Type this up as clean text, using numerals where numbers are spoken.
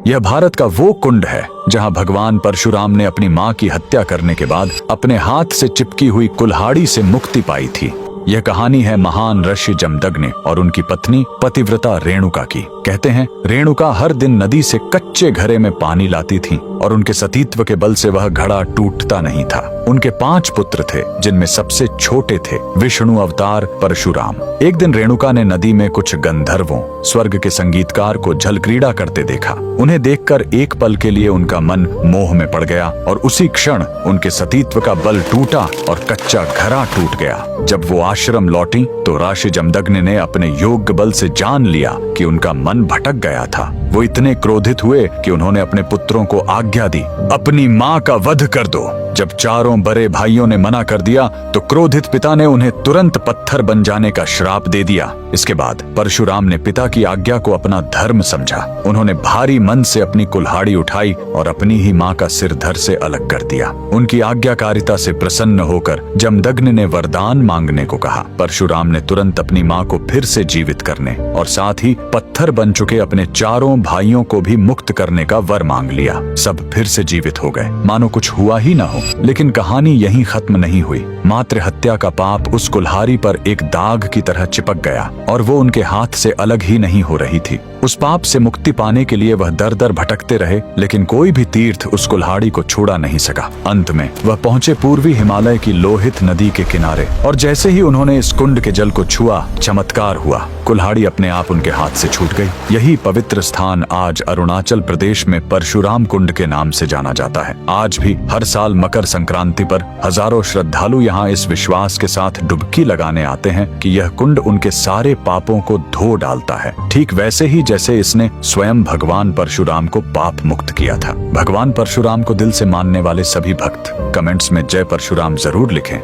यह भारत का वो कुंड है जहां भगवान परशुराम ने अपनी मां की हत्या करने के बाद अपने हाथ से चिपकी हुई कुल्हाड़ी से मुक्ति पाई थी। यह कहानी है महान ऋषि जमदग्नि और उनकी पत्नी पतिव्रता रेणुका की। कहते हैं रेणुका हर दिन नदी से कच्चे घड़े में पानी लाती थी और उनके सतीत्व के बल से वह घड़ा टूटता नहीं था। उनके 5 पुत्र थे जिनमें सबसे छोटे थे विष्णु अवतार परशुराम। एक दिन रेणुका ने नदी में कुछ गंधर्वों स्वर्ग के संगीतकार को जल क्रीड़ा करते देखा। उन्हें देखकर एक पल के लिए उनका मन मोह में पड़ गया और उसी क्षण उनके सतीत्व का बल टूटा और कच्चा घड़ा टूट गया। जब वो आश्रम लौटी तो ऋषि जमदग्नि ने अपने योग्य बल से जान लिया कि उनका मन भटक गया था। वो इतने क्रोधित हुए कि उन्होंने अपने पुत्रों को आज्ञा दी, अपनी मां का वध कर दो। जब चारों बड़े भाइयों ने मना कर दिया तो क्रोधित पिता ने उन्हें तुरंत पत्थर बन जाने का श्राप दे दिया। इसके बाद परशुराम ने पिता की आज्ञा को अपना धर्म समझा। उन्होंने भारी मन से अपनी कुल्हाड़ी उठाई और अपनी ही मां का सिर धड़ से अलग कर दिया। उनकी आज्ञाकारिता से प्रसन्न होकर जमदग्नि ने वरदान मांगने को कहा। परशुराम ने तुरंत अपनी मां को फिर से जीवित करने और साथ ही पत्थर बन चुके अपने चारों भाइयों को भी मुक्त करने का वर मांग लिया। सब फिर से जीवित हो गए, मानो कुछ हुआ ही न हो। लेकिन कहानी यहीं खत्म नहीं हुई। मातृ हत्या का पाप उस कुल्हाड़ी पर एक दाग की तरह चिपक गया और वो उनके हाथ से अलग ही नहीं हो रही थी। उस पाप से मुक्ति पाने के लिए वह दर दर भटकते रहे, लेकिन कोई भी तीर्थ उस कुल्हाड़ी को छुड़ा नहीं सका। अंत में वह पहुंचे पूर्वी हिमालय की लोहित नदी के किनारे और जैसे ही उन्होंने इस कुंड के जल को छुआ, चमत्कार हुआ। कुल्हाड़ी अपने आप उनके हाथ से छूट गई। यही पवित्र स्थान आज अरुणाचल प्रदेश में परशुराम कुंड के नाम से जाना जाता है। आज भी हर साल मकर संक्रांति पर हजारों श्रद्धालु यहाँ इस विश्वास के साथ डुबकी लगाने आते हैं कि यह कुंड उनके सारे पापों को धो डालता है, ठीक वैसे ही जैसे इसने स्वयं भगवान परशुराम को पाप मुक्त किया था। भगवान परशुराम को दिल से मानने वाले सभी भक्त कमेंट्स में जय परशुराम जरूर लिखें।